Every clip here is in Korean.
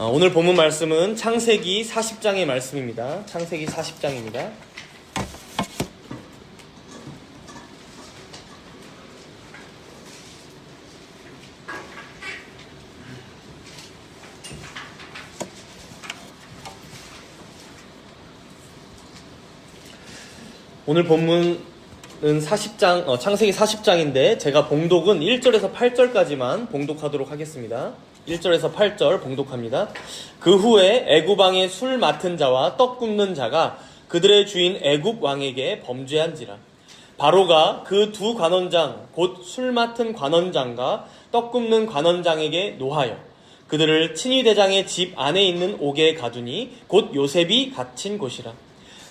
오늘 본문 말씀은 창세기 40장의 말씀입니다. 창세기 40장입니다. 오늘 본문은 창세기 40장인데 제가 봉독은 1절에서 8절까지만 봉독하도록 하겠습니다. 1절에서 8절 봉독합니다. 그 후에 애굽 왕의 술 맡은 자와 떡 굽는 자가 그들의 주인 애굽 왕에게 범죄한지라. 바로가 그 두 관원장 곧 술 맡은 관원장과 떡 굽는 관원장에게 노하여 그들을 친위대장의 집 안에 있는 옥에 가두니 곧 요셉이 갇힌 곳이라.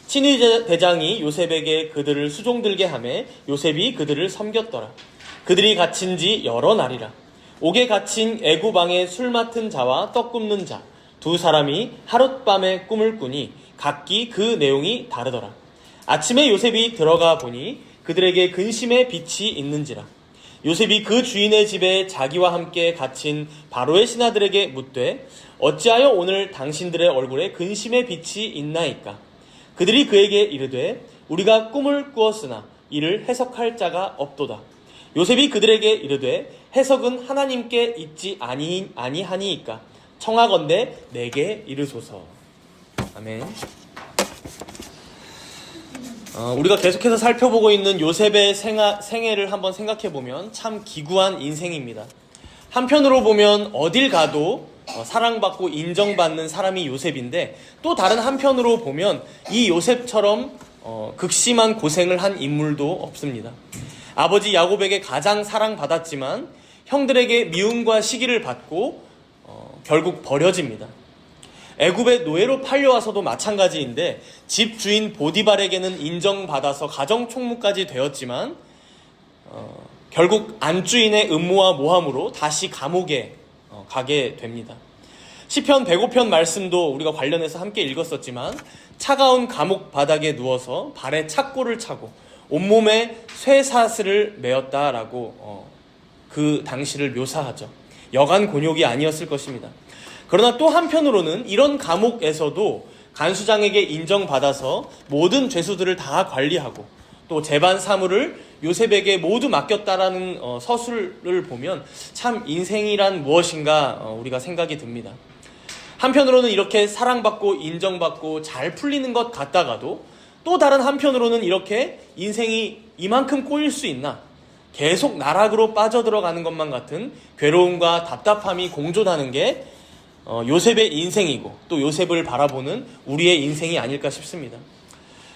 친위대장이 요셉에게 그들을 수종들게 하매 요셉이 그들을 섬겼더라. 그들이 갇힌 지 여러 날이라. 옥에 갇힌 애굽 왕의 술 맡은 자와 떡 굽는 자 두 사람이 하룻밤에 꿈을 꾸니 각기 그 내용이 다르더라. 아침에 요셉이 들어가 보니 그들에게 근심의 빛이 있는지라. 요셉이 그 주인의 집에 자기와 함께 갇힌 바로의 신하들에게 묻되 어찌하여 오늘 당신들의 얼굴에 근심의 빛이 있나이까. 그들이 그에게 이르되 우리가 꿈을 꾸었으나 이를 해석할 자가 없도다. 요셉이 그들에게 이르되 해석은 하나님께 있지 아니하니이까 청하건대 내게 이르소서. 아멘. 우리가 계속해서 살펴보고 있는 요셉의 생애를 한번 생각해보면 참 기구한 인생입니다. 한편으로 보면 어딜 가도 사랑받고 인정받는 사람이 요셉인데, 또 다른 한편으로 보면 이 요셉처럼 극심한 고생을 한 인물도 없습니다. 아버지 야곱에게 가장 사랑받았지만 형들에게 미움과 시기를 받고 결국 버려집니다. 애굽의 노예로 팔려와서도 마찬가지인데 집 주인 보디발에게는 인정받아서 가정총무까지 되었지만 결국 안주인의 음모와 모함으로 다시 감옥에 가게 됩니다. 시편 105편 말씀도 우리가 관련해서 함께 읽었었지만 차가운 감옥 바닥에 누워서 발에 착고를 차고 온몸에 쇠사슬을 메었다라고 그 당시를 묘사하죠. 여간 곤욕이 아니었을 것입니다. 그러나 또 한편으로는 이런 감옥에서도 간수장에게 인정받아서 모든 죄수들을 다 관리하고 또 재반 사물을 요셉에게 모두 맡겼다라는 서술을 보면 참 인생이란 무엇인가 우리가 생각이 듭니다. 한편으로는 이렇게 사랑받고 인정받고 잘 풀리는 것 같다가도 또 다른 한편으로는 이렇게 인생이 이만큼 꼬일 수 있나, 계속 나락으로 빠져들어가는 것만 같은 괴로움과 답답함이 공존하는 게 요셉의 인생이고 또 요셉을 바라보는 우리의 인생이 아닐까 싶습니다.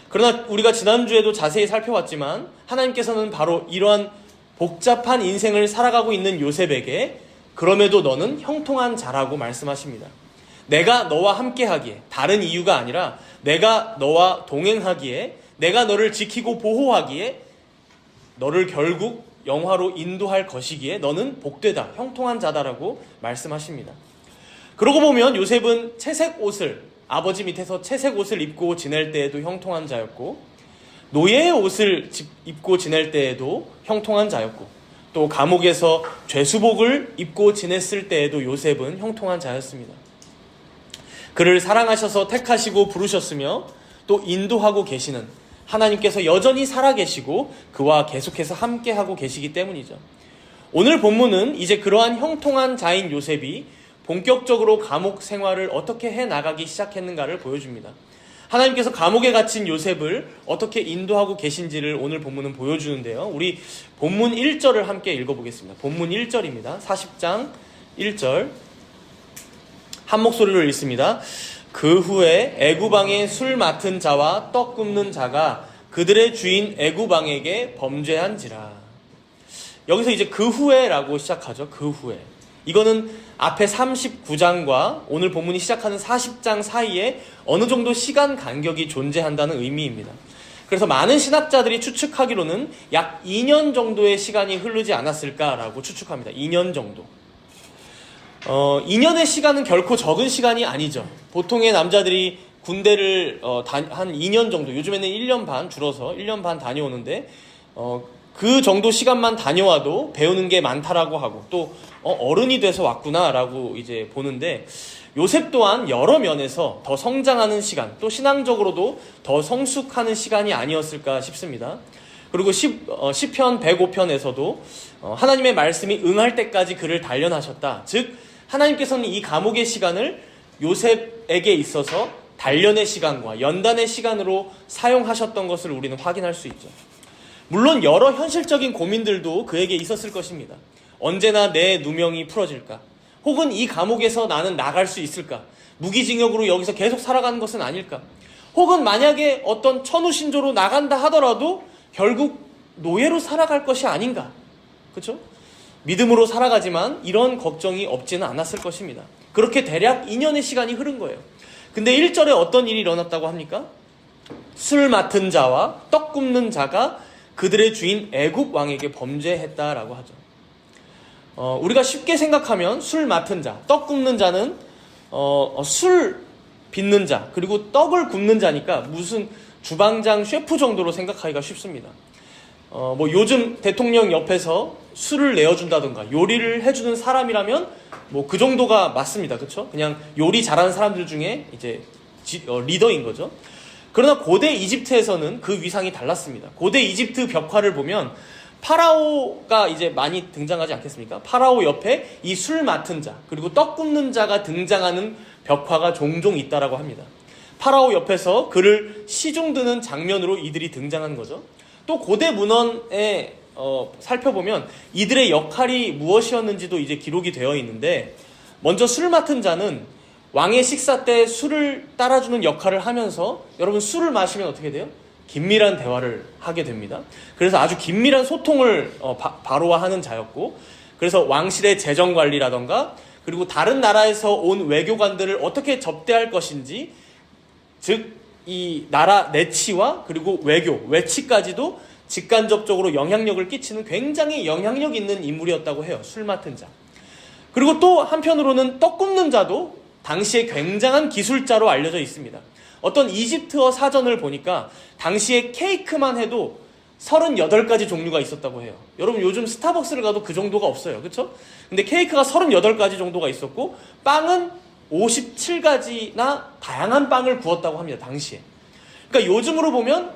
그러나 우리가 지난주에도 자세히 살펴봤지만 하나님께서는 바로 이러한 복잡한 인생을 살아가고 있는 요셉에게 그럼에도 너는 형통한 자라고 말씀하십니다. 내가 너와 함께하기에, 다른 이유가 아니라 내가 너와 동행하기에, 내가 너를 지키고 보호하기에, 너를 결국 영화로 인도할 것이기에 너는 복되다, 형통한 자다라고 말씀하십니다. 그러고 보면 요셉은 채색 옷을, 아버지 밑에서 채색 옷을 입고 지낼 때에도 형통한 자였고, 노예의 옷을 입고 지낼 때에도 형통한 자였고, 또 감옥에서 죄수복을 입고 지냈을 때에도 요셉은 형통한 자였습니다. 그를 사랑하셔서 택하시고 부르셨으며 또 인도하고 계시는 하나님께서 여전히 살아계시고 그와 계속해서 함께하고 계시기 때문이죠. 오늘 본문은 이제 그러한 형통한 자인 요셉이 본격적으로 감옥 생활을 어떻게 해나가기 시작했는가를 보여줍니다. 하나님께서 감옥에 갇힌 요셉을 어떻게 인도하고 계신지를 오늘 본문은 보여주는데요. 우리 본문 1절을 함께 읽어보겠습니다. 본문 1절입니다. 40장 1절 한 목소리로 읽습니다. 그 후에 애굽 왕의 술 맡은 자와 떡 굽는 자가 그들의 주인 애굽 왕에게 범죄한지라. 여기서 이제 그 후에라고 시작하죠. 그 후에. 이거는 앞에 39장과 오늘 본문이 시작하는 40장 사이에 어느 정도 시간 간격이 존재한다는 의미입니다. 그래서 많은 신학자들이 추측하기로는 약 2년 정도의 시간이 흐르지 않았을까라고 추측합니다. 2년 정도. 2년의 시간은 결코 적은 시간이 아니죠. 보통의 남자들이 군대를 한 2년 정도, 요즘에는 1년 반, 줄어서 1년 반 다녀오는데 그 정도 시간만 다녀와도 배우는 게 많다라고 하고 또 어른이 돼서 왔구나라고 이제 보는데, 요셉 또한 여러 면에서 더 성장하는 시간, 또 신앙적으로도 더 성숙하는 시간이 아니었을까 싶습니다. 그리고 시편 105편에서도 하나님의 말씀이 응할 때까지 그를 단련하셨다. 즉 하나님께서는 이 감옥의 시간을 요셉에게 있어서 단련의 시간과 연단의 시간으로 사용하셨던 것을 우리는 확인할 수 있죠. 물론 여러 현실적인 고민들도 그에게 있었을 것입니다. 언제나 내 누명이 풀어질까? 혹은 이 감옥에서 나는 나갈 수 있을까? 무기징역으로 여기서 계속 살아가는 것은 아닐까? 혹은 만약에 어떤 천우신조로 나간다 하더라도 결국 노예로 살아갈 것이 아닌가? 그렇죠? 믿음으로 살아가지만 이런 걱정이 없지는 않았을 것입니다. 그렇게 대략 2년의 시간이 흐른 거예요. 근데 1절에 어떤 일이 일어났다고 합니까? 술 맡은 자와 떡 굽는 자가 그들의 주인 애굽 왕에게 범죄했다라고 하죠. 우리가 쉽게 생각하면 술 맡은 자, 떡 굽는 자는 술 빚는 자, 그리고 떡을 굽는 자니까 무슨 주방장 셰프 정도로 생각하기가 쉽습니다. 요즘 대통령 옆에서 술을 내어준다던가 요리를 해주는 사람이라면 그 정도가 맞습니다. 그렇죠? 그냥 요리 잘하는 사람들 중에 이제 리더인 거죠. 그러나 고대 이집트에서는 그 위상이 달랐습니다. 고대 이집트 벽화를 보면 파라오가 이제 많이 등장하지 않겠습니까? 파라오 옆에 이 술 맡은 자, 그리고 떡 굽는 자가 등장하는 벽화가 종종 있다라고 합니다. 파라오 옆에서 그를 시중드는 장면으로 이들이 등장한 거죠. 또 고대 문헌에 살펴보면 이들의 역할이 무엇이었는지도 이제 기록이 되어 있는데, 먼저 술 맡은 자는 왕의 식사 때 술을 따라주는 역할을 하면서, 여러분 술을 마시면 어떻게 돼요? 긴밀한 대화를 하게 됩니다. 그래서 아주 긴밀한 소통을 바로와 하는 자였고, 그래서 왕실의 재정관리라던가 그리고 다른 나라에서 온 외교관들을 어떻게 접대할 것인지, 즉 이 나라 내치와 그리고 외치까지도 직간접적으로 영향력을 끼치는 굉장히 영향력 있는 인물이었다고 해요. 술 맡은 자. 그리고 또 한편으로는 떡 굽는 자도 당시에 굉장한 기술자로 알려져 있습니다. 어떤 이집트어 사전을 보니까 당시에 케이크만 해도 38가지 종류가 있었다고 해요. 여러분 요즘 스타벅스를 가도 그 정도가 없어요. 그렇죠? 근데 케이크가 38가지 정도가 있었고 빵은 57가지나 다양한 빵을 구웠다고 합니다. 당시에. 그러니까 요즘으로 보면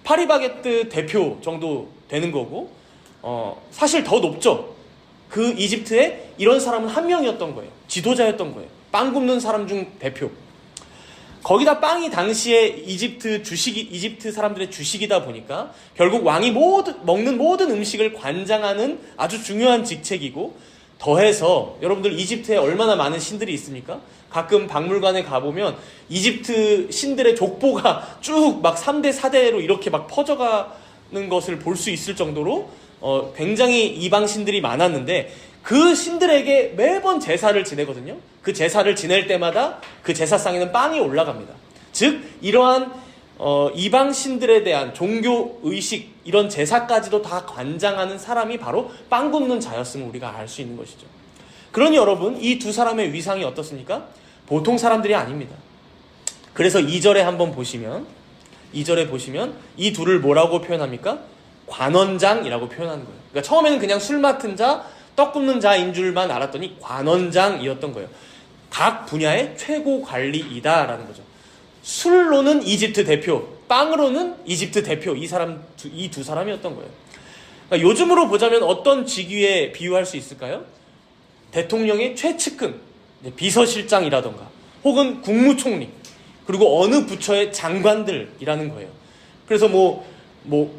파리바게뜨 대표 정도 되는 거고, 사실 더 높죠. 그 이집트에 이런 사람은 한 명이었던 거예요. 지도자였던 거예요. 빵 굽는 사람 중 대표. 거기다 빵이 당시에 이집트 사람들의 주식이다 보니까 결국 왕이 먹는 모든 음식을 관장하는 아주 중요한 직책이고, 더해서 여러분들 이집트에 얼마나 많은 신들이 있습니까? 가끔 박물관에 가보면 이집트 신들의 족보가 쭉 막 3대 4대로 이렇게 막 퍼져가는 것을 볼 수 있을 정도로 굉장히 이방 신들이 많았는데, 그 신들에게 매번 제사를 지내거든요. 그 제사를 지낼 때마다 그 제사상에는 빵이 올라갑니다. 즉 이러한 이방 신들에 대한 종교 의식, 이런 제사까지도 다 관장하는 사람이 바로 빵 굽는 자였음을 우리가 알 수 있는 것이죠. 그러니 여러분, 이 두 사람의 위상이 어떻습니까? 보통 사람들이 아닙니다. 그래서 2절에 한번 보시면, 2절에 보시면 이 둘을 뭐라고 표현합니까? 관원장이라고 표현하는 거예요. 그러니까 처음에는 그냥 술 맡은 자, 떡 굽는 자인 줄만 알았더니 관원장이었던 거예요. 각 분야의 최고 관리이다라는 거죠. 술로는 이집트 대표, 빵으로는 이집트 대표, 이 두 사람이었던 거예요. 그러니까 요즘으로 보자면 어떤 직위에 비유할 수 있을까요? 대통령의 최측근, 비서실장이라던가 혹은 국무총리, 그리고 어느 부처의 장관들이라는 거예요. 그래서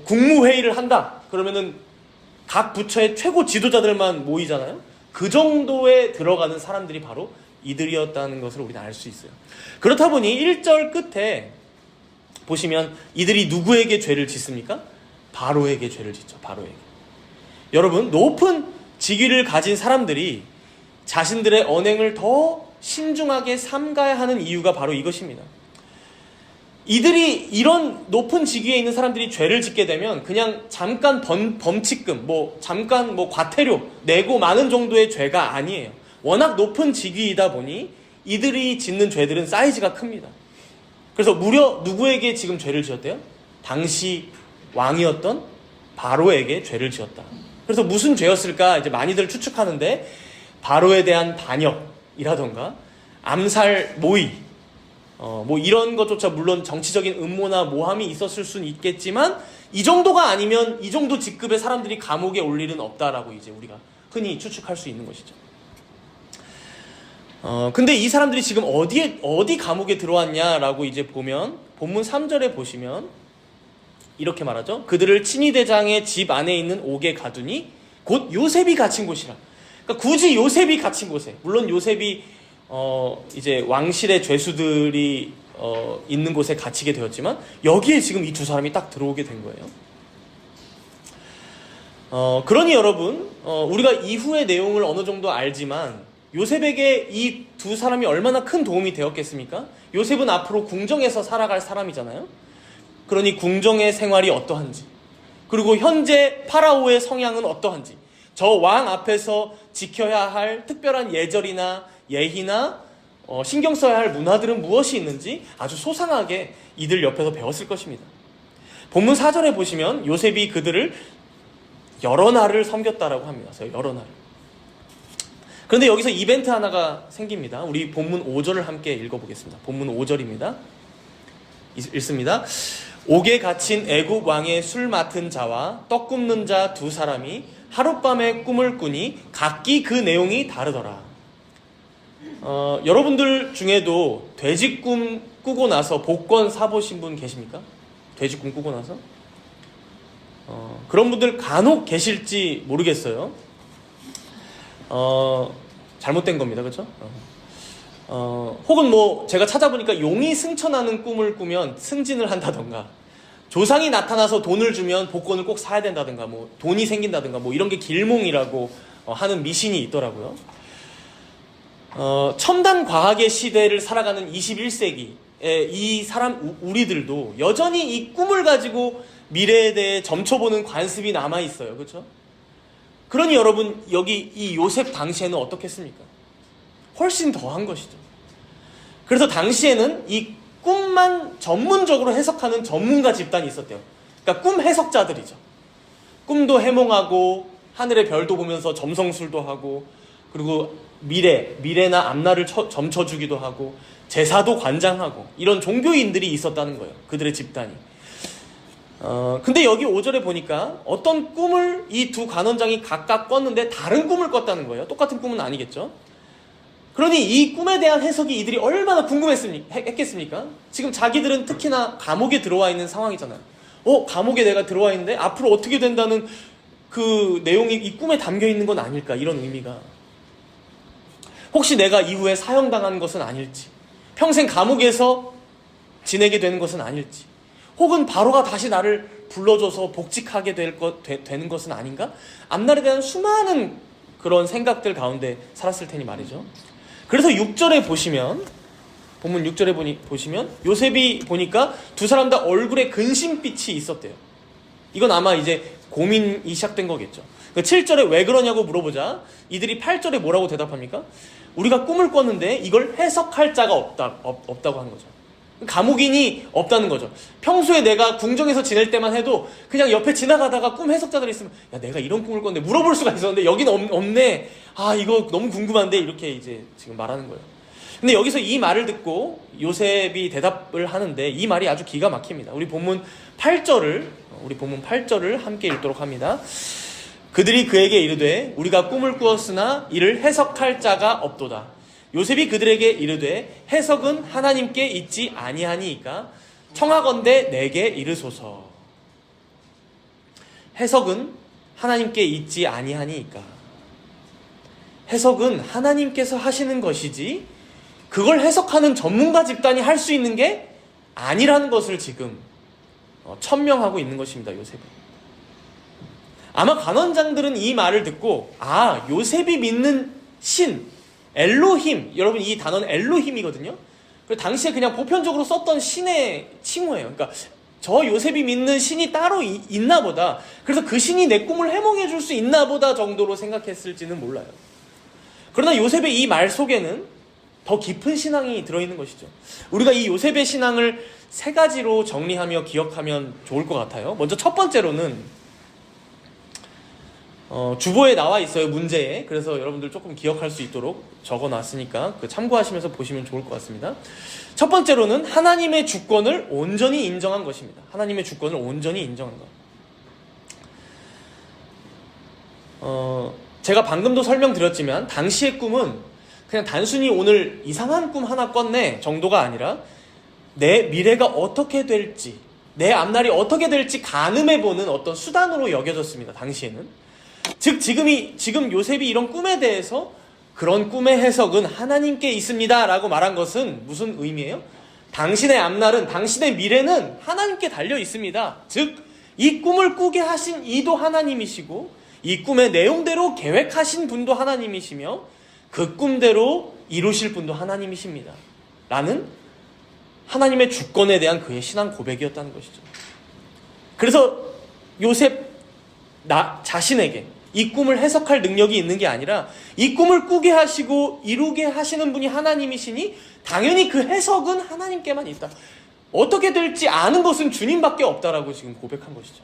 국무회의를 한다 그러면은 각 부처의 최고 지도자들만 모이잖아요. 그 정도에 들어가는 사람들이 바로 이들이었다는 것을 우리는 알 수 있어요. 그렇다 보니 1절 끝에 보시면 이들이 누구에게 죄를 짓습니까? 바로에게 죄를 짓죠. 바로에게. 여러분, 높은 직위를 가진 사람들이 자신들의 언행을 더 신중하게 삼가야 하는 이유가 바로 이것입니다. 이들이 이런 높은 직위에 있는 사람들이 죄를 짓게 되면 그냥 잠깐 범칙금, 잠깐 과태료 내고 마는 정도의 죄가 아니에요. 워낙 높은 직위이다 보니 이들이 짓는 죄들은 사이즈가 큽니다. 그래서 무려 누구에게 지금 죄를 지었대요? 당시 왕이었던 바로에게 죄를 지었다. 그래서 무슨 죄였을까 이제 많이들 추측하는데, 바로에 대한 반역이라던가 암살 모의, 뭐 이런 것조차 물론 정치적인 음모나 모함이 있었을 수는 있겠지만 이 정도가 아니면 이 정도 직급의 사람들이 감옥에 올 일은 없다라고 이제 우리가 흔히 추측할 수 있는 것이죠. 근데 이 사람들이 지금 어디 감옥에 들어왔냐라고 이제 보면 본문 3절에 보시면 이렇게 말하죠. 그들을 친위대장의 집 안에 있는 옥에 가두니 곧 요셉이 갇힌 곳이라. 그러니까 굳이 요셉이 갇힌 곳에, 물론 요셉이 이제 왕실의 죄수들이 있는 곳에 갇히게 되었지만 여기에 지금 이 두 사람이 딱 들어오게 된 거예요. 그러니 여러분, 우리가 이후의 내용을 어느 정도 알지만 요셉에게 이 두 사람이 얼마나 큰 도움이 되었겠습니까? 요셉은 앞으로 궁정에서 살아갈 사람이잖아요. 그러니 궁정의 생활이 어떠한지, 그리고 현재 파라오의 성향은 어떠한지, 저 왕 앞에서 지켜야 할 특별한 예절이나 예의나 신경 써야 할 문화들은 무엇이 있는지 아주 소상하게 이들 옆에서 배웠을 것입니다. 본문 4절에 보시면 요셉이 그들을 여러 날을 섬겼다라고 합니다. 여러 날. 그런데 여기서 이벤트 하나가 생깁니다. 우리 본문 5절을 함께 읽어보겠습니다. 본문 5절입니다. 읽습니다. 옥에 갇힌 애굽 왕의 술 맡은 자와 떡 굽는 자 두 사람이 하룻밤에 꿈을 꾸니 각기 그 내용이 다르더라. 여러분들 중에도 돼지 꿈 꾸고 나서 복권 사보신 분 계십니까? 돼지 꿈 꾸고 나서? 그런 분들 간혹 계실지 모르겠어요. 잘못된 겁니다. 그렇죠? 혹은 뭐 제가 찾아보니까 용이 승천하는 꿈을 꾸면 승진을 한다던가, 조상이 나타나서 돈을 주면 복권을 꼭 사야 된다든가, 뭐 돈이 생긴다든가, 뭐 이런 게 길몽이라고 하는 미신이 있더라고요. 첨단 과학의 시대를 살아가는 21세기에 이 사람 우리들도 여전히 이 꿈을 가지고 미래에 대해 점쳐보는 관습이 남아있어요. 그렇죠? 그러니 여러분, 여기 이 요셉 당시에는 어떻겠습니까? 훨씬 더한 것이죠. 그래서 당시에는 이 꿈만 전문적으로 해석하는 전문가 집단이 있었대요. 그러니까 꿈 해석자들이죠. 꿈도 해몽하고 하늘의 별도 보면서 점성술도 하고, 그리고 미래나 앞날을 점쳐주기도 하고, 제사도 관장하고, 이런 종교인들이 있었다는 거예요. 그들의 집단이. 근데 여기 5절에 보니까 어떤 꿈을 이 두 간원장이 각각 꿨는데 다른 꿈을 꿨다는 거예요. 똑같은 꿈은 아니겠죠. 그러니 이 꿈에 대한 해석이 이들이 얼마나 궁금했겠습니까? 지금 자기들은 특히나 감옥에 들어와 있는 상황이잖아요. 감옥에 내가 들어와 있는데 앞으로 어떻게 된다는 그 내용이 이 꿈에 담겨 있는 건 아닐까, 이런 의미가. 혹시 내가 이후에 사형당한 것은 아닐지, 평생 감옥에서 지내게 되는 것은 아닐지, 혹은 바로가 다시 나를 불러줘서 복직하게 되는 것은 아닌가? 앞날에 대한 수많은 그런 생각들 가운데 살았을 테니 말이죠. 그래서 6절에 보시면, 본문 6절에 보시면 요셉이 보니까 두 사람 다 얼굴에 근심빛이 있었대요. 이건 아마 이제 고민이 시작된 거겠죠. 7절에 왜 그러냐고 물어보자 이들이 8절에 뭐라고 대답합니까? 우리가 꿈을 꿨는데 이걸 해석할 자가 없다고 하는 거죠. 감옥인이 없다는 거죠. 평소에 내가 궁정에서 지낼 때만 해도 그냥 옆에 지나가다가 꿈 해석자들이 있으면, 야, 내가 이런 꿈을 꿨는데 물어볼 수가 있었는데 여기는 없네. 이거 너무 궁금한데, 이렇게 이제 지금 말하는 거예요. 근데 여기서 이 말을 듣고 요셉이 대답을 하는데 이 말이 아주 기가 막힙니다. 우리 본문 8절을 함께 읽도록 합니다. 그들이 그에게 이르되 우리가 꿈을 꾸었으나 이를 해석할 자가 없도다. 요셉이 그들에게 이르되 해석은 하나님께 있지 아니하니이까 청하건대 내게 이르소서. 해석은 하나님께 있지 아니하니이까. 해석은 하나님께서 하시는 것이지 그걸 해석하는 전문가 집단이 할 수 있는 게 아니라는 것을 지금 천명하고 있는 것입니다. 요셉은. 아마 간원장들은 이 말을 듣고 요셉이 믿는 신 엘로힘, 여러분 이 단어는 엘로힘이거든요. 그리고 당시에 그냥 보편적으로 썼던 신의 칭호예요. 그러니까 저 요셉이 믿는 신이 따로 있나 보다, 그래서 그 신이 내 꿈을 해몽해 줄 수 있나 보다 정도로 생각했을지는 몰라요. 그러나 요셉의 이 말 속에는 더 깊은 신앙이 들어있는 것이죠. 우리가 이 요셉의 신앙을 세 가지로 정리하며 기억하면 좋을 것 같아요. 먼저 첫 번째로는 주보에 나와 있어요, 문제에. 그래서 여러분들 조금 기억할 수 있도록 적어놨으니까 참고하시면서 보시면 좋을 것 같습니다. 첫 번째로는 하나님의 주권을 온전히 인정한 것입니다. 하나님의 주권을 온전히 인정한 것. 제가 방금도 설명드렸지만 당시의 꿈은 그냥 단순히 오늘 이상한 꿈 하나 꿨네 정도가 아니라 내 미래가 어떻게 될지, 내 앞날이 어떻게 될지 가늠해보는 어떤 수단으로 여겨졌습니다. 당시에는. 즉 지금 요셉이 이런 꿈에 대해서 그런 꿈의 해석은 하나님께 있습니다 라고 말한 것은 무슨 의미예요? 당신의 앞날은, 당신의 미래는 하나님께 달려 있습니다. 즉 이 꿈을 꾸게 하신 이도 하나님이시고 이 꿈의 내용대로 계획하신 분도 하나님이시며 그 꿈대로 이루실 분도 하나님이십니다 라는 하나님의 주권에 대한 그의 신앙 고백이었다는 것이죠. 그래서 요셉 자신에게 이 꿈을 해석할 능력이 있는 게 아니라 이 꿈을 꾸게 하시고 이루게 하시는 분이 하나님이시니 당연히 그 해석은 하나님께만 있다. 어떻게 될지 아는 것은 주님밖에 없다라고 지금 고백한 것이죠.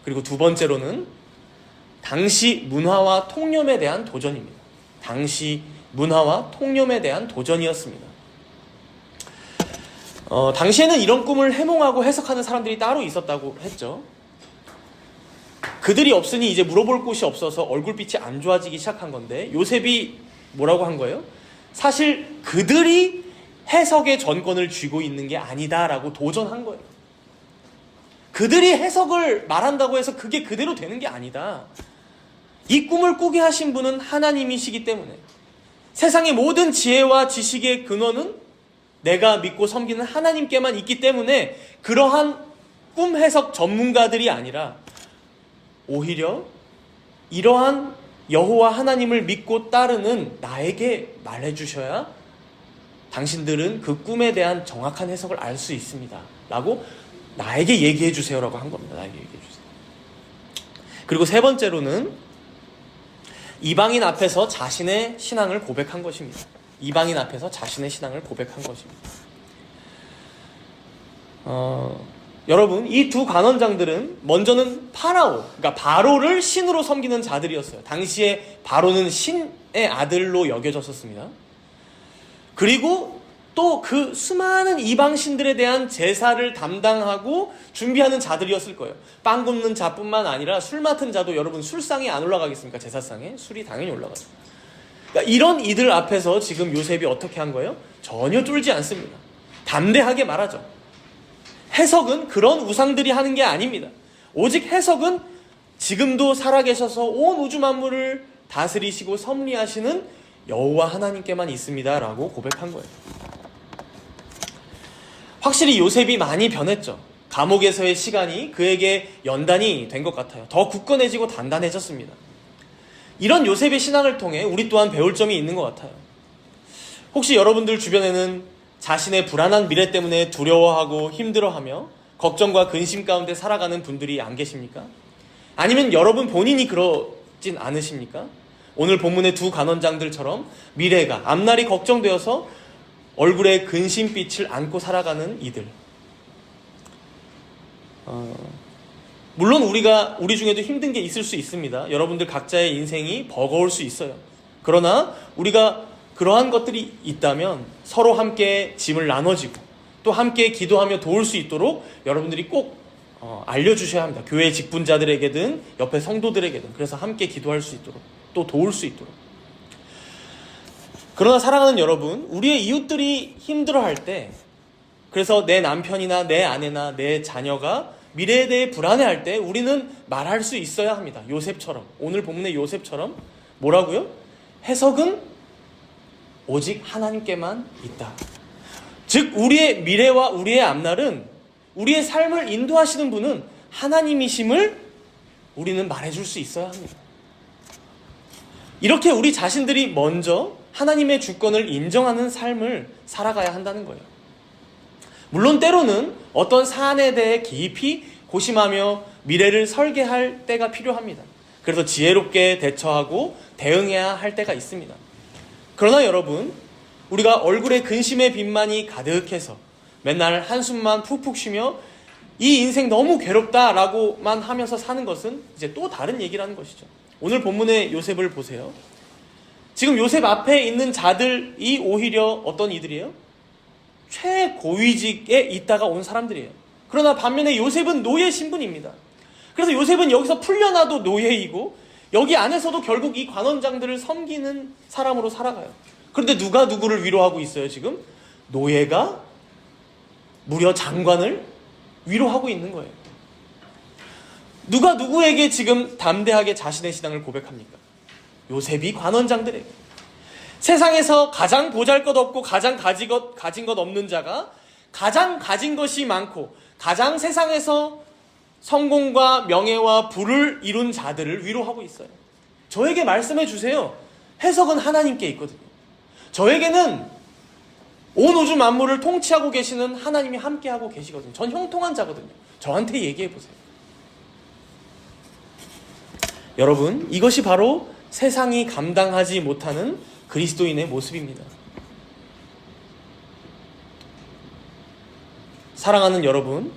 그리고 두 번째로는 당시 문화와 통념에 대한 도전입니다. 당시 문화와 통념에 대한 도전이었습니다. 당시에는 이런 꿈을 해몽하고 해석하는 사람들이 따로 있었다고 했죠. 그들이 없으니 이제 물어볼 곳이 없어서 얼굴빛이 안 좋아지기 시작한 건데 요셉이 뭐라고 한 거예요? 사실 그들이 해석의 전권을 쥐고 있는 게 아니다라고 도전한 거예요. 그들이 해석을 말한다고 해서 그게 그대로 되는 게 아니다. 이 꿈을 꾸게 하신 분은 하나님이시기 때문에 세상의 모든 지혜와 지식의 근원은 내가 믿고 섬기는 하나님께만 있기 때문에 그러한 꿈 해석 전문가들이 아니라 오히려 이러한 여호와 하나님을 믿고 따르는 나에게 말해주셔야 당신들은 그 꿈에 대한 정확한 해석을 알 수 있습니다 라고 나에게 얘기해 주세요라고 한 겁니다. 나에게 얘기해 주세요. 그리고 세 번째로는 이방인 앞에서 자신의 신앙을 고백한 것입니다. 이방인 앞에서 자신의 신앙을 고백한 것입니다. 여러분, 이 두 간원장들은 먼저는 파라오, 그러니까 바로를 신으로 섬기는 자들이었어요. 당시에 바로는 신의 아들로 여겨졌었습니다. 그리고 또 그 수많은 이방 신들에 대한 제사를 담당하고 준비하는 자들이었을 거예요. 빵 굽는 자뿐만 아니라 술 맡은 자도 여러분 술상에 안 올라가겠습니까? 제사상에? 술이 당연히 올라가죠. 그러니까 이런 이들 앞에서 지금 요셉이 어떻게 한 거예요? 전혀 쫄지 않습니다. 담대하게 말하죠. 해석은 그런 우상들이 하는 게 아닙니다. 오직 해석은 지금도 살아계셔서 온 우주 만물을 다스리시고 섭리하시는 여호와 하나님께만 있습니다 라고 고백한 거예요. 확실히 요셉이 많이 변했죠. 감옥에서의 시간이 그에게 연단이 된 것 같아요. 더 굳건해지고 단단해졌습니다. 이런 요셉의 신앙을 통해 우리 또한 배울 점이 있는 것 같아요. 혹시 여러분들 주변에는 자신의 불안한 미래 때문에 두려워하고 힘들어하며 걱정과 근심 가운데 살아가는 분들이 안 계십니까? 아니면 여러분 본인이 그러진 않으십니까? 오늘 본문의 두 간원장들처럼 미래가, 앞날이 걱정되어서 얼굴에 근심빛을 안고 살아가는 이들. 물론 우리 중에도 힘든 게 있을 수 있습니다. 여러분들 각자의 인생이 버거울 수 있어요. 그러나 우리가 그러한 것들이 있다면 서로 함께 짐을 나눠지고 또 함께 기도하며 도울 수 있도록 여러분들이 꼭 알려주셔야 합니다. 교회 직분자들에게든 옆에 성도들에게든. 그래서 함께 기도할 수 있도록 또 도울 수 있도록. 그러나 사랑하는 여러분, 우리의 이웃들이 힘들어할 때, 그래서 내 남편이나 내 아내나 내 자녀가 미래에 대해 불안해할 때 우리는 말할 수 있어야 합니다. 요셉처럼, 오늘 본문의 요셉처럼 뭐라고요? 해석은 오직 하나님께만 있다. 즉 우리의 미래와 우리의 앞날은, 우리의 삶을 인도하시는 분은 하나님이심을 우리는 말해줄 수 있어야 합니다. 이렇게 우리 자신들이 먼저 하나님의 주권을 인정하는 삶을 살아가야 한다는 거예요. 물론 때로는 어떤 사안에 대해 깊이 고심하며 미래를 설계할 때가 필요합니다. 그래서 지혜롭게 대처하고 대응해야 할 때가 있습니다. 그러나 여러분, 우리가 얼굴에 근심의 빛만이 가득해서 맨날 한숨만 푹푹 쉬며 이 인생 너무 괴롭다라고만 하면서 사는 것은 이제 또 다른 얘기라는 것이죠. 오늘 본문의 요셉을 보세요. 지금 요셉 앞에 있는 자들이 오히려 어떤 이들이에요? 최고위직에 있다가 온 사람들이에요. 그러나 반면에 요셉은 노예 신분입니다. 그래서 요셉은 여기서 풀려나도 노예이고 여기 안에서도 결국 이 관원장들을 섬기는 사람으로 살아가요. 그런데 누가 누구를 위로하고 있어요 지금? 노예가 무려 장관을 위로하고 있는 거예요. 누가 누구에게 지금 담대하게 자신의 신앙을 고백합니까? 요셉이 관원장들에게. 세상에서 가장 보잘것없고 가장 가진 것 없는 자가 가장 가진 것이 많고 가장 세상에서 성공과 명예와 부를 이룬 자들을 위로하고 있어요. 저에게 말씀해 주세요. 해석은 하나님께 있거든요. 저에게는 온 우주 만물을 통치하고 계시는 하나님이 함께하고 계시거든요. 전 형통한 자거든요. 저한테 얘기해 보세요. 여러분, 이것이 바로 세상이 감당하지 못하는 그리스도인의 모습입니다. 사랑하는 여러분,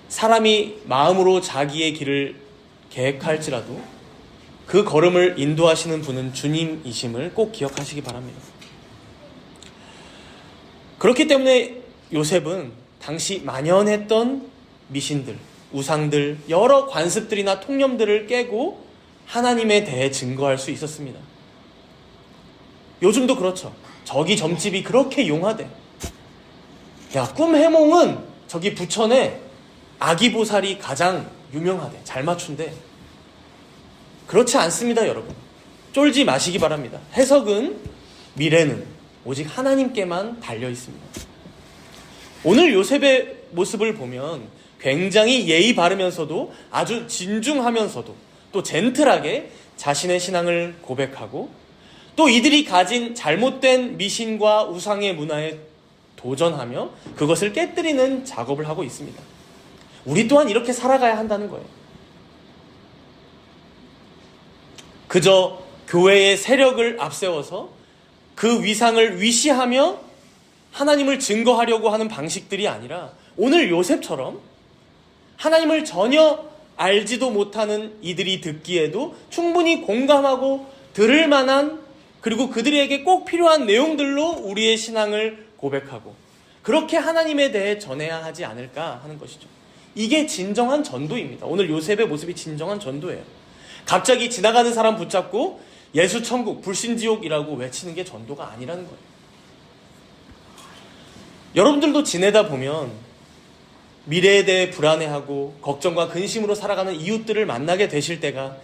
사람이 마음으로 자기의 길을 계획할지라도 그 걸음을 인도하시는 분은 주님이심을 꼭 기억하시기 바랍니다. 그렇기 때문에 요셉은 당시 만연했던 미신들, 우상들, 여러 관습들이나 통념들을 깨고 하나님에 대해 증거할 수 있었습니다. 요즘도 그렇죠. 저기 점집이 그렇게 용하대. 야, 꿈 해몽은 저기 부천에 아기보살이 가장 유명하대. 잘 맞춘대. 그렇지 않습니다, 여러분. 쫄지 마시기 바랍니다. 해석은, 미래는 오직 하나님께만 달려 있습니다. 오늘 요셉의 모습을 보면 굉장히 예의 바르면서도 아주 진중하면서도 또 젠틀하게 자신의 신앙을 고백하고 또 이들이 가진 잘못된 미신과 우상의 문화에 도전하며 그것을 깨뜨리는 작업을 하고 있습니다. 우리 또한 이렇게 살아가야 한다는 거예요. 그저 교회의 세력을 앞세워서 그 위상을 위시하며 하나님을 증거하려고 하는 방식들이 아니라 오늘 요셉처럼 하나님을 전혀 알지도 못하는 이들이 듣기에도 충분히 공감하고 들을 만한 그리고 그들에게 꼭 필요한 내용들로 우리의 신앙을 고백하고 그렇게 하나님에 대해 전해야 하지 않을까 하는 것이죠. 이게 진정한 전도입니다. 오늘 요셉의 모습이 진정한 전도예요. 갑자기 지나가는 사람 붙잡고 예수 천국, 불신 지옥이라고 외치는 게 전도가 아니라는 거예요. 여러분들도 지내다 보면 미래에 대해 불안해하고 걱정과 근심으로 살아가는 이웃들을 만나게 되실 때가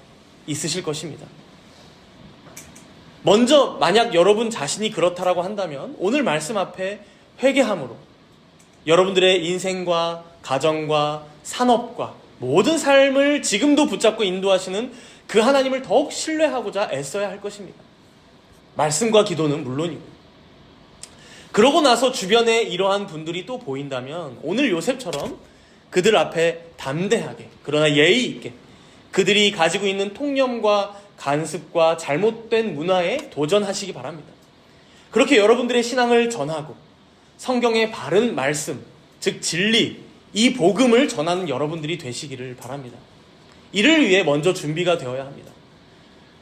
있으실 것입니다. 먼저 만약 여러분 자신이 그렇다라고 한다면 오늘 말씀 앞에 회개함으로 여러분들의 인생과 가정과 산업과 모든 삶을 지금도 붙잡고 인도하시는 그 하나님을 더욱 신뢰하고자 애써야 할 것입니다. 말씀과 기도는 물론이고. 그러고 나서 주변에 이러한 분들이 또 보인다면 오늘 요셉처럼 그들 앞에 담대하게 그러나 예의 있게 그들이 가지고 있는 통념과 간습과 잘못된 문화에 도전하시기 바랍니다. 그렇게 여러분들의 신앙을 전하고 성경의 바른 말씀, 즉 진리, 이 복음을 전하는 여러분들이 되시기를 바랍니다. 이를 위해 먼저 준비가 되어야 합니다.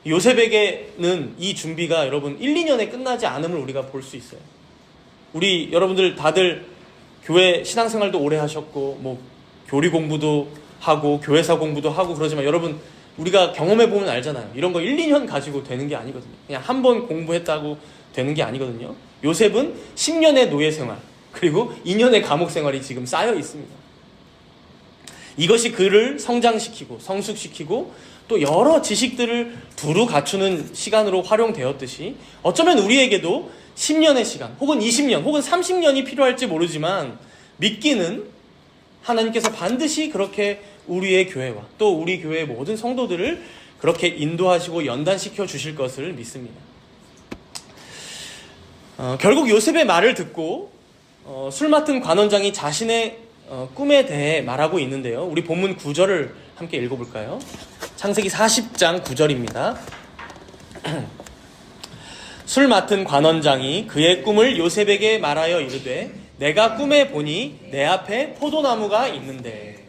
요셉에게는 이 준비가 여러분 1, 2년에 끝나지 않음을 우리가 볼 수 있어요. 우리 여러분들 다들 교회 신앙생활도 오래 하셨고 뭐 교리 공부도 하고 교회사 공부도 하고 그러지만 여러분 우리가 경험해보면 알잖아요. 이런 거 1, 2년 가지고 되는 게 아니거든요. 그냥 한 번 공부했다고 되는 게 아니거든요. 요셉은 10년의 노예생활 그리고 2년의 감옥생활이 지금 쌓여 있습니다. 이것이 그를 성장시키고 성숙시키고 또 여러 지식들을 두루 갖추는 시간으로 활용되었듯이 어쩌면 우리에게도 10년의 시간 혹은 20년 혹은 30년이 필요할지 모르지만 믿기는 하나님께서 반드시 그렇게 우리의 교회와 또 우리 교회의 모든 성도들을 그렇게 인도하시고 연단시켜 주실 것을 믿습니다. 결국 요셉의 말을 듣고 술 맡은 관원장이 자신의 꿈에 대해 말하고 있는데요. 우리 본문 9절을 함께 읽어볼까요? 창세기 40장 9절입니다. 술 맡은 관원장이 그의 꿈을 요셉에게 말하여 이르되 내가 꿈에 보니 내 앞에 포도나무가 있는데.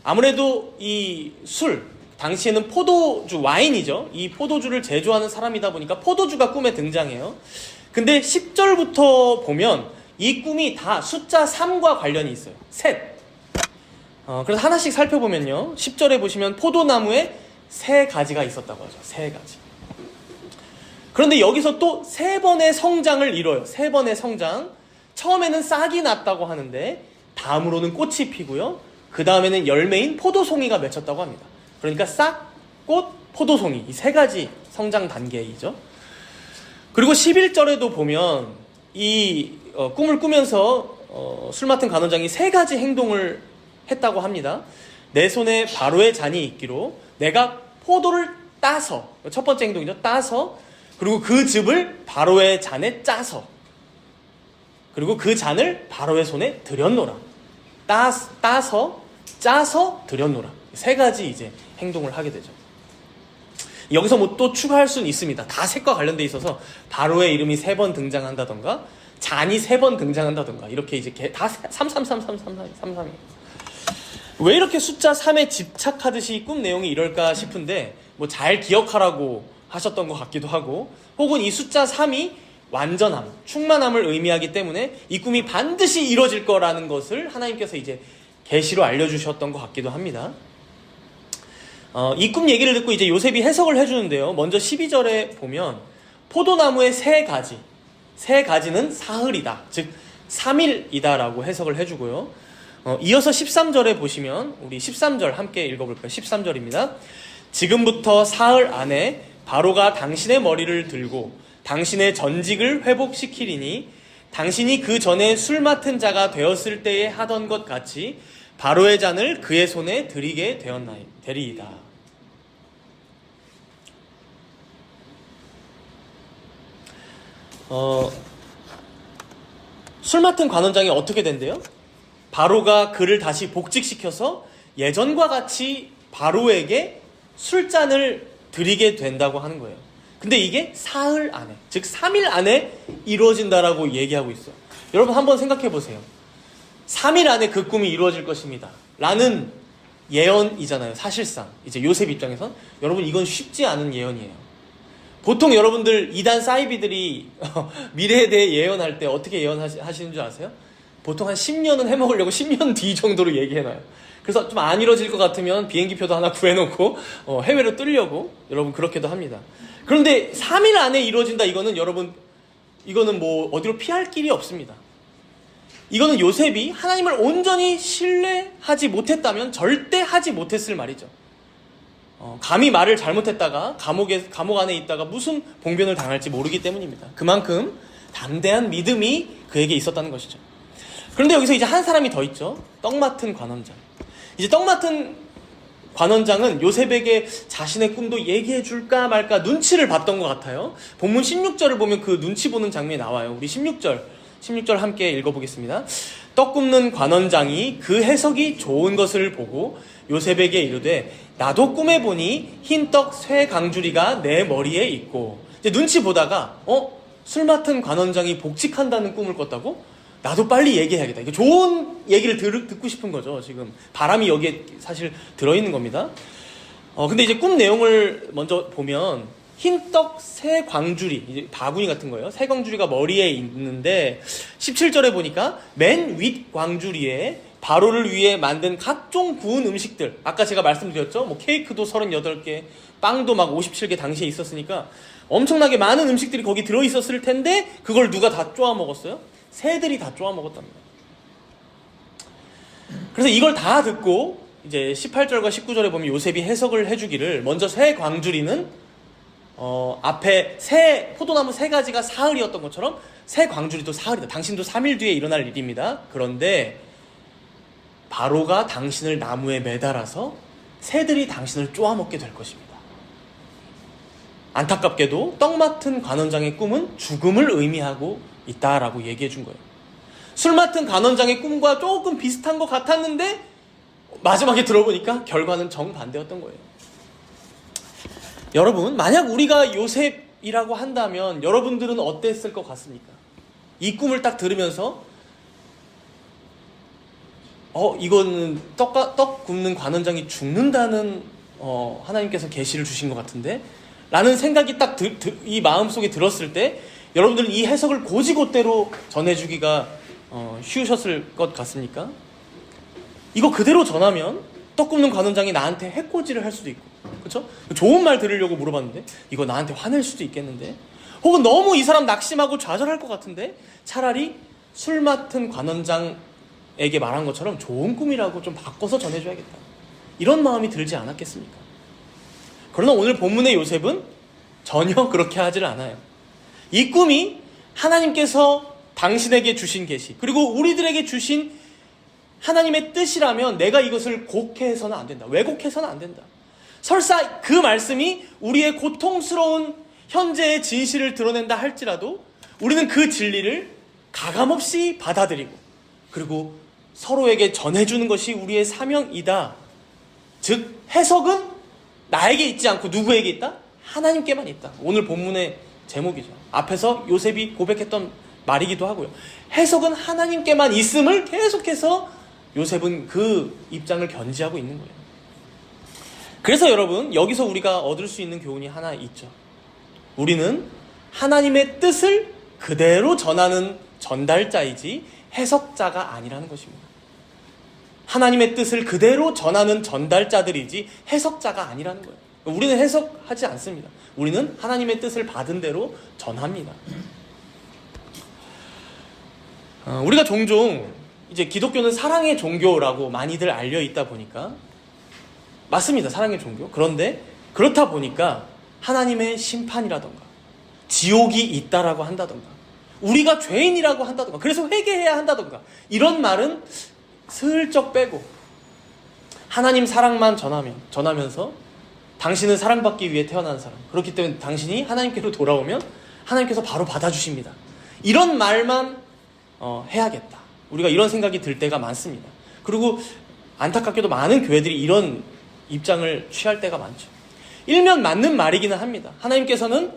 아무래도 이 술, 당시에는 포도주, 와인이죠. 이 포도주를 제조하는 사람이다 보니까 포도주가 꿈에 등장해요. 근데 10절부터 보면 이 꿈이 다 숫자 3과 관련이 있어요. 셋. 그래서 하나씩 살펴보면요. 10절에 보시면 포도나무에 3가지가 있었다고 하죠. 3가지. 그런데 여기서 또 3번의 성장을 이뤄요. 3번의 성장. 처음에는 싹이 났다고 하는데 다음으로는 꽃이 피고요. 그 다음에는 열매인 포도송이가 맺혔다고 합니다. 그러니까 싹, 꽃, 포도송이, 이 3가지 성장 단계이죠. 그리고 11절에도 보면 이 꿈을 꾸면서 술 맡은 간원장이 3가지 행동을 했다고 합니다. 내 손에 바로의 잔이 있기로 내가 포도를 따서, 첫 번째 행동이죠. 따서, 그리고 그 즙을 바로의 잔에 짜서, 그리고 그 잔을 바로의 손에 들였노라. 따서, 짜서, 들였노라. 3가지 이제 행동을 하게 되죠. 여기서 뭐 또 추가할 수는 있습니다. 다 색과 관련돼 있어서 바로의 이름이 3번 등장한다던가, 잔이 3번 등장한다던가, 이렇게 이제 다 3333333. 왜 이렇게 숫자 3에 집착하듯이 꿈 내용이 이럴까 싶은데, 뭐 잘 기억하라고 하셨던 것 같기도 하고, 혹은 이 숫자 3이 완전함, 충만함을 의미하기 때문에 이 꿈이 반드시 이루어질 거라는 것을 하나님께서 이제 계시로 알려주셨던 것 같기도 합니다. 이 꿈 얘기를 듣고 이제 요셉이 해석을 해주는데요. 먼저 12절에 보면 포도나무의 3가지는 사흘이다, 즉 3일이다 라고 해석을 해주고요. 이어서 13절에 보시면 우리 13절 함께 읽어볼까요? 13절입니다. 지금부터 사흘 안에 바로가 당신의 머리를 들고 당신의 전직을 회복시키리니 당신이 그 전에 술 맡은 자가 되었을 때에 하던 것 같이 바로의 잔을 그의 손에 드리게 되리이다. 술 맡은 관원장이 어떻게 된대요? 바로가 그를 다시 복직시켜서 예전과 같이 바로에게 술잔을 드리게 된다고 하는 거예요. 근데 이게 사흘 안에, 즉 3일 안에 이루어진다라고 얘기하고 있어요. 여러분 한번 생각해 보세요. 3일 안에 그 꿈이 이루어질 것입니다 라는 예언이잖아요. 사실상 이제 요셉 입장에선 여러분 이건 쉽지 않은 예언이에요. 보통 여러분들 이단 사이비들이 미래에 대해 예언할 때 어떻게 예언하시는 줄 아세요? 보통 한 10년은 해먹으려고 10년 뒤 정도로 얘기해놔요. 그래서 좀 안 이루어질 것 같으면 비행기표도 하나 구해놓고 해외로 뜨려고 여러분 그렇게도 합니다. 그런데 3일 안에 이루어진다, 이거는 여러분, 이거는 뭐 어디로 피할 길이 없습니다. 이거는 요셉이 하나님을 온전히 신뢰하지 못했다면 절대 하지 못했을 말이죠. 감히 말을 잘못했다가 감옥 안에 있다가 무슨 봉변을 당할지 모르기 때문입니다. 그만큼 담대한 믿음이 그에게 있었다는 것이죠. 그런데 여기서 이제 한 사람이 더 있죠. 떡 맡은 관원장. 이제 떡 맡은 관원장은 요셉에게 자신의 꿈도 얘기해 줄까 말까 눈치를 봤던 것 같아요. 본문 16절을 보면 그 눈치 보는 장면이 나와요. 우리 16절 함께 읽어보겠습니다. 떡 굽는 관원장이 그 해석이 좋은 것을 보고 요셉에게 이르되 나도 꿈에 보니 흰떡 쇠 강주리가 내 머리에 있고. 이제 눈치 보다가 술 맡은 관원장이 복직한다는 꿈을 꿨다고? 나도 빨리 얘기해야겠다. 이게 좋은 얘기를 듣고 싶은 거죠. 지금 바람이 여기에 사실 들어있는 겁니다. 근데 이제 꿈 내용을 먼저 보면 흰떡 새 광주리, 이제 바구니 같은 거예요. 새 광주리가 머리에 있는데 17절에 보니까 맨 윗 광주리에 바로를 위해 만든 각종 구운 음식들, 아까 제가 말씀드렸죠. 뭐 케이크도 38개, 빵도 막 57개 당시에 있었으니까 엄청나게 많은 음식들이 거기 들어있었을 텐데 그걸 누가 다 쪼아 먹었어요? 새들이 다 쪼아 먹었답니다. 그래서 이걸 다 듣고 이제 18절과 19절에 보면 요셉이 해석을 해주기를, 먼저 새 광주리는 앞에 포도나무 3가지가 사흘이었던 것처럼 새 광주리도 사흘이다. 당신도 3일 뒤에 일어날 일입니다. 그런데 바로가 당신을 나무에 매달아서 새들이 당신을 쪼아먹게 될 것입니다. 안타깝게도 떡 맡은 관원장의 꿈은 죽음을 의미하고 있다라고 얘기해 준 거예요. 술 맡은 관원장의 꿈과 조금 비슷한 것 같았는데 마지막에 들어보니까 결과는 정반대였던 거예요. 여러분, 만약 우리가 요셉이라고 한다면 여러분들은 어땠을 것 같습니까? 이 꿈을 딱 들으면서 이거는 떡 굽는 관원장이 죽는다는 하나님께서 계시를 주신 것 같은데? 라는 생각이 딱 이 마음속에 들었을 때 여러분들은 이 해석을 곧이곧대로 전해주기가 쉬우셨을 것 같습니까? 이거 그대로 전하면 떡 굽는 관원장이 나한테 해코지를 할 수도 있고, 그렇죠? 좋은 말 들으려고 물어봤는데 이거 나한테 화낼 수도 있겠는데, 혹은 너무 이 사람 낙심하고 좌절할 것 같은데 차라리 술 맡은 관원장에게 말한 것처럼 좋은 꿈이라고 좀 바꿔서 전해줘야겠다, 이런 마음이 들지 않았겠습니까? 그러나 오늘 본문의 요셉은 전혀 그렇게 하질 않아요. 이 꿈이 하나님께서 당신에게 주신 계시, 그리고 우리들에게 주신 하나님의 뜻이라면 내가 이것을 곡해서는 안 된다, 왜곡해서는 안 된다. 설사 그 말씀이 우리의 고통스러운 현재의 진실을 드러낸다 할지라도 우리는 그 진리를 가감없이 받아들이고, 그리고 서로에게 전해주는 것이 우리의 사명이다. 즉 해석은 나에게 있지 않고 누구에게 있다? 하나님께만 있다. 오늘 본문의 제목이죠. 앞에서 요셉이 고백했던 말이기도 하고요. 해석은 하나님께만 있음을 계속해서 요셉은 그 입장을 견지하고 있는 거예요. 그래서 여러분, 여기서 우리가 얻을 수 있는 교훈이 하나 있죠. 우리는 하나님의 뜻을 그대로 전하는 전달자이지 해석자가 아니라는 것입니다. 하나님의 뜻을 그대로 전하는 전달자들이지 해석자가 아니라는 거예요. 우리는 해석하지 않습니다. 우리는 하나님의 뜻을 받은 대로 전합니다. 우리가 종종 이제 기독교는 사랑의 종교라고 많이들 알려 있다 보니까, 맞습니다, 사랑의 종교. 그런데 그렇다 보니까 하나님의 심판이라던가 지옥이 있다라고 한다던가 우리가 죄인이라고 한다던가 그래서 회개해야 한다던가 이런 말은 슬쩍 빼고 하나님 사랑만 전하면서 당신은 사랑받기 위해 태어난 사람, 그렇기 때문에 당신이 하나님께로 돌아오면 하나님께서 바로 받아주십니다, 이런 말만 해야겠다, 우리가 이런 생각이 들 때가 많습니다. 그리고 안타깝게도 많은 교회들이 이런 입장을 취할 때가 많죠. 일면 맞는 말이기는 합니다. 하나님께서는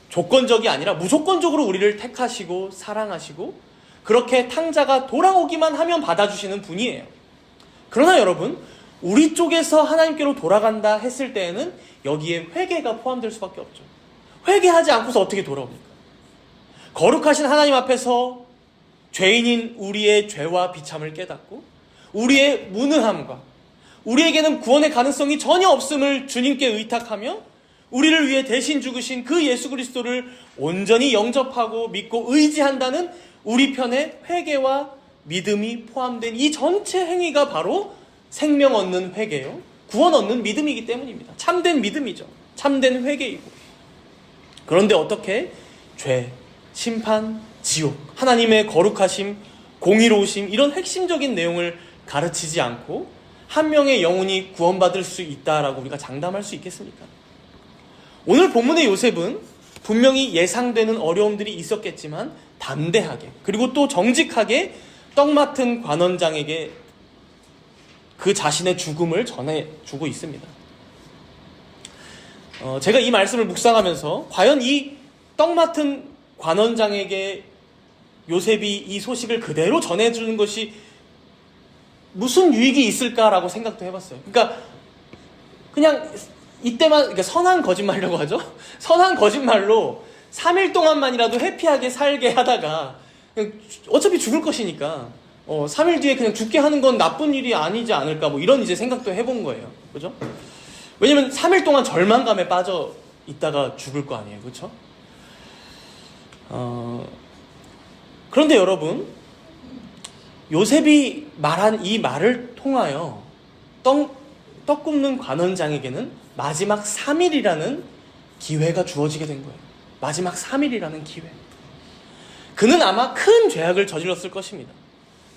조건적이 아니라 무조건적으로 우리를 택하시고 사랑하시고 그렇게 탕자가 돌아오기만 하면 받아주시는 분이에요. 그러나 여러분, 우리 쪽에서 하나님께로 돌아간다 했을 때에는 여기에 회개가 포함될 수밖에 없죠. 회개하지 않고서 어떻게 돌아옵니까? 거룩하신 하나님 앞에서 죄인인 우리의 죄와 비참을 깨닫고 우리의 무능함과 우리에게는 구원의 가능성이 전혀 없음을 주님께 의탁하며 우리를 위해 대신 죽으신 그 예수 그리스도를 온전히 영접하고 믿고 의지한다는 우리 편의 회개와 믿음이 포함된 이 전체 행위가 바로 생명 얻는 회개요, 구원 얻는 믿음이기 때문입니다. 참된 믿음이죠. 참된 회개이고. 그런데 어떻게 죄, 심판, 지옥, 하나님의 거룩하심, 공의로우심 이런 핵심적인 내용을 가르치지 않고 한 명의 영혼이 구원받을 수 있다라고 우리가 장담할 수 있겠습니까? 오늘 본문의 요셉은 분명히 예상되는 어려움들이 있었겠지만 담대하게 그리고 또 정직하게 떡 맡은 관원장에게 그 자신의 죽음을 전해주고 있습니다. 제가 이 말씀을 묵상하면서 과연 이 떡 맡은 관원장에게 요셉이 이 소식을 그대로 전해주는 것이 무슨 유익이 있을까라고 생각도 해봤어요. 그러니까 그냥 이때만, 그러니까 선한 거짓말이라고 하죠. 선한 거짓말로 3일 동안만이라도 해피하게 살게 하다가 그냥 어차피 죽을 것이니까 3일 뒤에 그냥 죽게 하는 건 나쁜 일이 아니지 않을까, 뭐 이런 이제 생각도 해본 거예요. 그죠? 왜냐면 3일 동안 절망감에 빠져 있다가 죽을 거 아니에요. 그렇죠? 그런데 여러분, 요셉이 말한 이 말을 통하여 떡 굽는 관원장에게는 마지막 3일이라는 기회가 주어지게 된 거예요. 마지막 3일이라는 기회. 그는 아마 큰 죄악을 저질렀을 것입니다.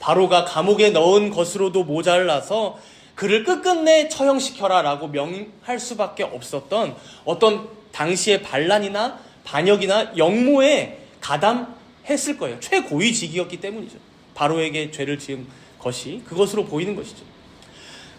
바로가 감옥에 넣은 것으로도 모자라서 그를 끝끝내 처형시켜라 라고 명할 수밖에 없었던 어떤 당시의 반란이나 반역이나 역모에 가담했을 거예요. 최고위직이었기 때문이죠. 바로에게 죄를 지은 것이 그것으로 보이는 것이죠.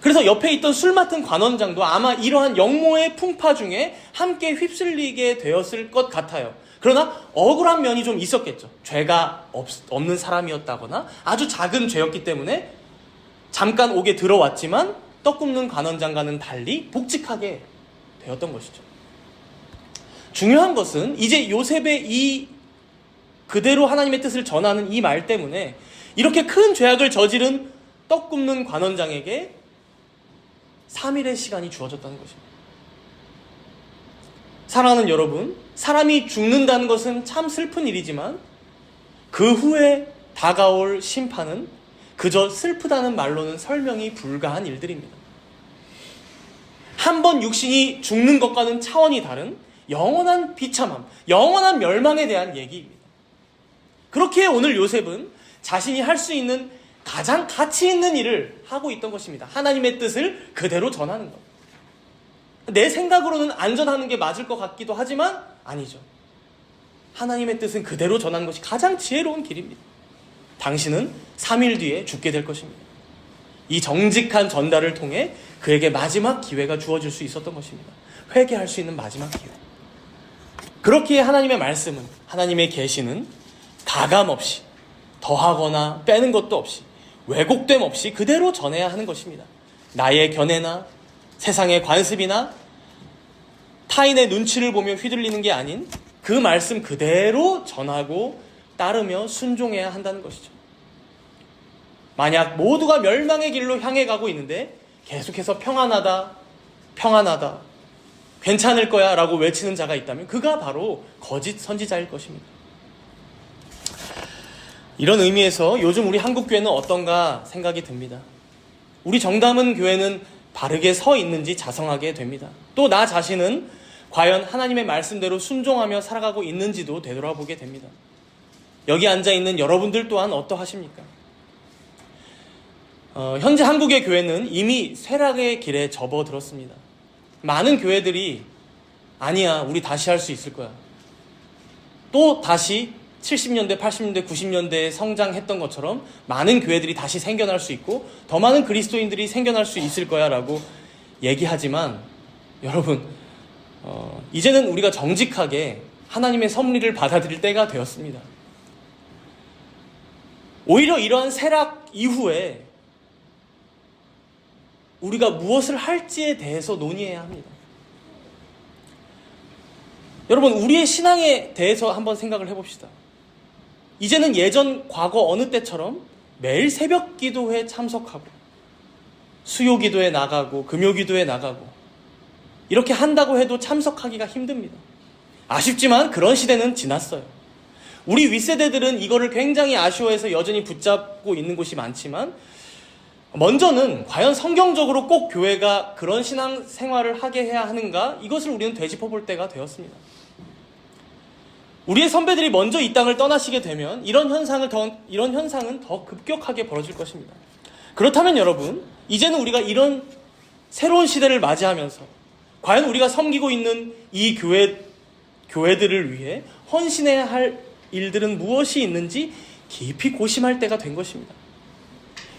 그래서 옆에 있던 술 맡은 관원장도 아마 이러한 역모의 풍파 중에 함께 휩쓸리게 되었을 것 같아요. 그러나 억울한 면이 좀 있었겠죠. 죄가 없는 사람이었다거나 아주 작은 죄였기 때문에 잠깐 옥에 들어왔지만 떡 굽는 관원장과는 달리 복직하게 되었던 것이죠. 중요한 것은 이제 요셉의 이 그대로 하나님의 뜻을 전하는 이 말 때문에 이렇게 큰 죄악을 저지른 떡 굽는 관원장에게 3일의 시간이 주어졌다는 것입니다. 사랑하는 여러분, 사람이 죽는다는 것은 참 슬픈 일이지만 그 후에 다가올 심판은 그저 슬프다는 말로는 설명이 불가한 일들입니다. 한 번 육신이 죽는 것과는 차원이 다른 영원한 비참함, 영원한 멸망에 대한 얘기입니다. 그렇게 오늘 요셉은 자신이 할 수 있는 가장 가치 있는 일을 하고 있던 것입니다. 하나님의 뜻을 그대로 전하는 것. 내 생각으로는 안전하는 게 맞을 것 같기도 하지만 아니죠. 하나님의 뜻은 그대로 전하는 것이 가장 지혜로운 길입니다. 당신은 3일 뒤에 죽게 될 것입니다. 이 정직한 전달을 통해 그에게 마지막 기회가 주어질 수 있었던 것입니다. 회개할 수 있는 마지막 기회. 그렇기에 하나님의 말씀은, 하나님의 계시는 가감없이 더하거나 빼는 것도 없이 왜곡됨 없이 그대로 전해야 하는 것입니다. 나의 견해나 세상의 관습이나 타인의 눈치를 보며 휘둘리는 게 아닌 그 말씀 그대로 전하고 따르며 순종해야 한다는 것이죠. 만약 모두가 멸망의 길로 향해 가고 있는데 계속해서 평안하다, 평안하다, 괜찮을 거야 라고 외치는 자가 있다면 그가 바로 거짓 선지자일 것입니다. 이런 의미에서 요즘 우리 한국교회는 어떤가 생각이 듭니다. 우리 정담은 교회는 바르게 서 있는지 자성하게 됩니다. 또 나 자신은 과연 하나님의 말씀대로 순종하며 살아가고 있는지도 되돌아보게 됩니다. 여기 앉아있는 여러분들 또한 어떠하십니까? 현재 한국의 교회는 이미 쇠락의 길에 접어들었습니다. 많은 교회들이 아니야, 우리 다시 할 수 있을 거야. 또 다시 70년대, 80년대, 90년대에 성장했던 것처럼 많은 교회들이 다시 생겨날 수 있고 더 많은 그리스도인들이 생겨날 수 있을 거야 라고 얘기하지만 여러분, 이제는 우리가 정직하게 하나님의 섭리를 받아들일 때가 되었습니다. 오히려 이러한 쇠락 이후에 우리가 무엇을 할지에 대해서 논의해야 합니다. 여러분, 우리의 신앙에 대해서 한번 생각을 해봅시다. 이제는 예전 과거 어느 때처럼 매일 새벽 기도회에 참석하고 수요 기도에 나가고 금요 기도에 나가고 이렇게 한다고 해도 참석하기가 힘듭니다. 아쉽지만 그런 시대는 지났어요. 우리 윗세대들은 이거를 굉장히 아쉬워해서 여전히 붙잡고 있는 곳이 많지만 먼저는 과연 성경적으로 꼭 교회가 그런 신앙생활을 하게 해야 하는가, 이것을 우리는 되짚어볼 때가 되었습니다. 우리의 선배들이 먼저 이 땅을 떠나시게 되면 이런 현상은 더 급격하게 벌어질 것입니다. 그렇다면 여러분, 이제는 우리가 이런 새로운 시대를 맞이하면서 과연 우리가 섬기고 있는 이 교회들을 위해 헌신해야 할 일들은 무엇이 있는지 깊이 고심할 때가 된 것입니다.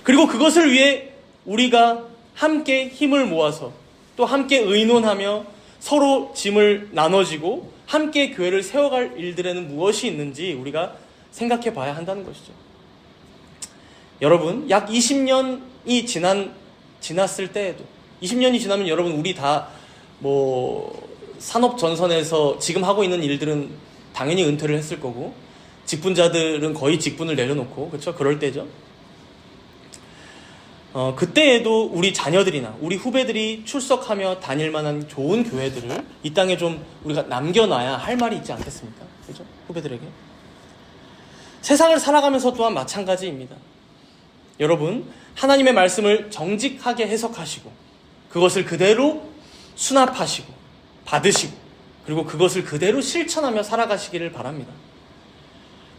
그리고 그것을 위해 우리가 함께 힘을 모아서 또 함께 의논하며 서로 짐을 나눠지고 함께 교회를 세워갈 일들에는 무엇이 있는지 우리가 생각해 봐야 한다는 것이죠. 여러분, 약 20년이 지났을 때에도 20년이 지나면 여러분 우리 다 산업 전선에서 지금 하고 있는 일들은 당연히 은퇴를 했을 거고 직분자들은 거의 직분을 내려놓고 그렇죠? 그럴 때죠. 그때에도 우리 자녀들이나 우리 후배들이 출석하며 다닐 만한 좋은 교회들을 이 땅에 좀 우리가 남겨놔야 할 말이 있지 않겠습니까? 그죠? 후배들에게. 세상을 살아가면서 또한 마찬가지입니다. 여러분, 하나님의 말씀을 정직하게 해석하시고 그것을 그대로 수납하시고 받으시고 그리고 그것을 그대로 실천하며 살아가시기를 바랍니다.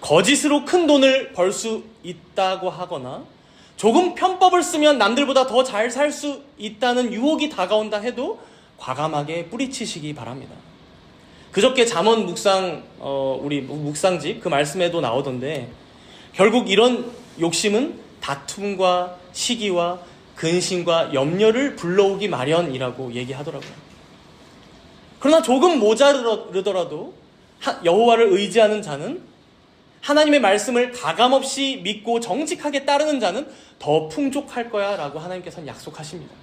거짓으로 큰 돈을 벌 수 있다고 하거나 조금 편법을 쓰면 남들보다 더 잘 살 수 있다는 유혹이 다가온다 해도 과감하게 뿌리치시기 바랍니다. 그저께 잠언 묵상, 우리 묵상집 그 말씀에도 나오던데 결국 이런 욕심은 다툼과 시기와 근심과 염려를 불러오기 마련이라고 얘기하더라고요. 그러나 조금 모자르더라도 여호와를 의지하는 자는 하나님의 말씀을 가감없이 믿고 정직하게 따르는 자는 더 풍족할 거야 라고 하나님께서는 약속하십니다.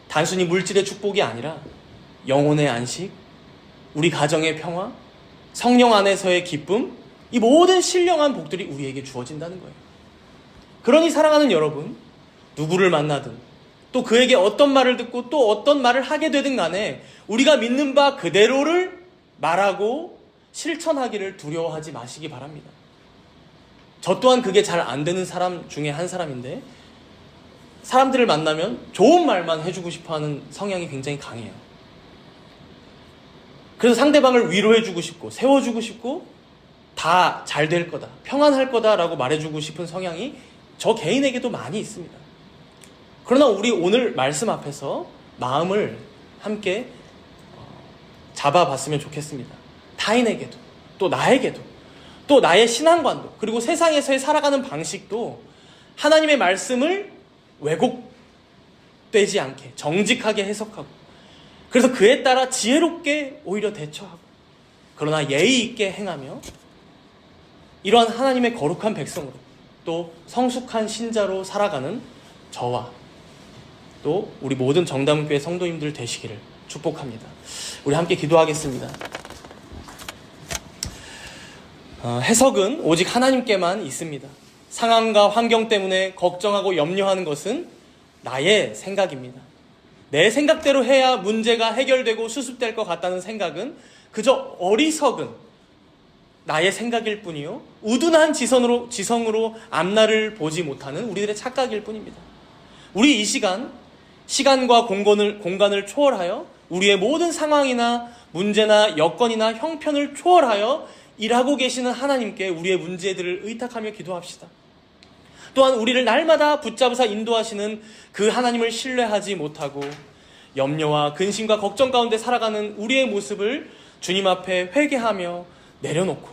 단순히 물질의 축복이 아니라 영혼의 안식, 우리 가정의 평화, 성령 안에서의 기쁨, 이 모든 신령한 복들이 우리에게 주어진다는 거예요. 그러니 사랑하는 여러분, 누구를 만나든 또 그에게 어떤 말을 듣고 또 어떤 말을 하게 되든 간에 우리가 믿는 바 그대로를 말하고 실천하기를 두려워하지 마시기 바랍니다. 저 또한 그게 잘 안 되는 사람 중에 한 사람인데, 사람들을 만나면 좋은 말만 해주고 싶어하는 성향이 굉장히 강해요. 그래서 상대방을 위로해주고 싶고 세워주고 싶고 다 잘 될 거다, 평안할 거다라고 말해주고 싶은 성향이 저 개인에게도 많이 있습니다. 그러나 우리 오늘 말씀 앞에서 마음을 함께 잡아봤으면 좋겠습니다. 타인에게도, 또 나에게도, 또 나의 신앙관도, 그리고 세상에서의 살아가는 방식도 하나님의 말씀을 왜곡되지 않게 정직하게 해석하고, 그래서 그에 따라 지혜롭게 오히려 대처하고, 그러나 예의 있게 행하며 이러한 하나님의 거룩한 백성으로 또 성숙한 신자로 살아가는 저와 또 우리 모든 정담교회 성도님들 되시기를 축복합니다. 우리 함께 기도하겠습니다. 해석은 오직 하나님께만 있습니다. 상황과 환경 때문에 걱정하고 염려하는 것은 나의 생각입니다. 내 생각대로 해야 문제가 해결되고 수습될 것 같다는 생각은 그저 어리석은 나의 생각일 뿐이요, 우둔한 지성으로 앞날을 보지 못하는 우리들의 착각일 뿐입니다. 우리 이 시간과 공간을 초월하여 우리의 모든 상황이나 문제나 여건이나 형편을 초월하여 일하고 계시는 하나님께 우리의 문제들을 의탁하며 기도합시다. 또한 우리를 날마다 붙잡으사 인도하시는 그 하나님을 신뢰하지 못하고 염려와 근심과 걱정 가운데 살아가는 우리의 모습을 주님 앞에 회개하며 내려놓고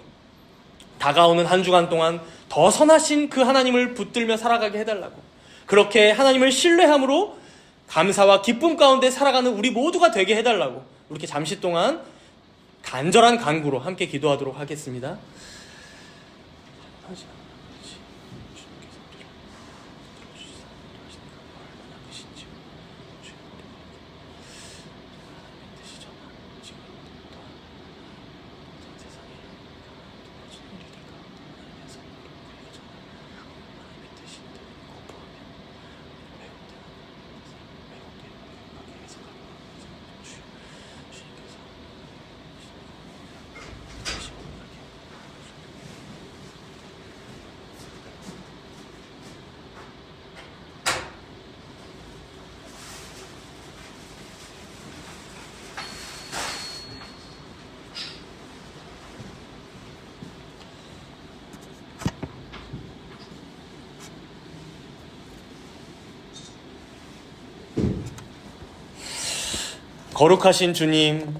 다가오는 한 주간 동안 더 선하신 그 하나님을 붙들며 살아가게 해달라고, 그렇게 하나님을 신뢰함으로 감사와 기쁨 가운데 살아가는 우리 모두가 되게 해달라고 이렇게 잠시 동안 간절한 간구로 함께 기도하도록 하겠습니다. 거룩하신 주님,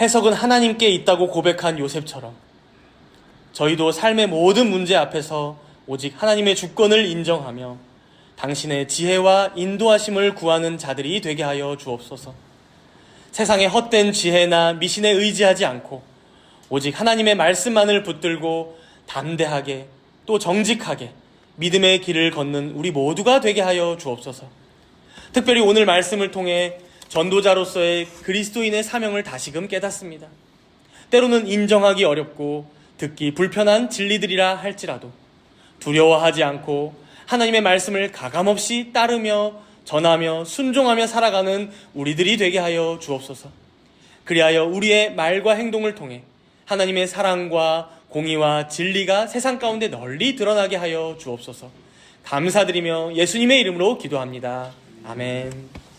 해석은 하나님께 있다고 고백한 요셉처럼 저희도 삶의 모든 문제 앞에서 오직 하나님의 주권을 인정하며 당신의 지혜와 인도하심을 구하는 자들이 되게 하여 주옵소서. 세상의 헛된 지혜나 미신에 의지하지 않고 오직 하나님의 말씀만을 붙들고 담대하게 또 정직하게 믿음의 길을 걷는 우리 모두가 되게 하여 주옵소서. 특별히 오늘 말씀을 통해 전도자로서의 그리스도인의 사명을 다시금 깨닫습니다. 때로는 인정하기 어렵고 듣기 불편한 진리들이라 할지라도 두려워하지 않고 하나님의 말씀을 가감없이 따르며 전하며 순종하며 살아가는 우리들이 되게 하여 주옵소서. 그리하여 우리의 말과 행동을 통해 하나님의 사랑과 공의와 진리가 세상 가운데 널리 드러나게 하여 주옵소서. 감사드리며 예수님의 이름으로 기도합니다. 아멘.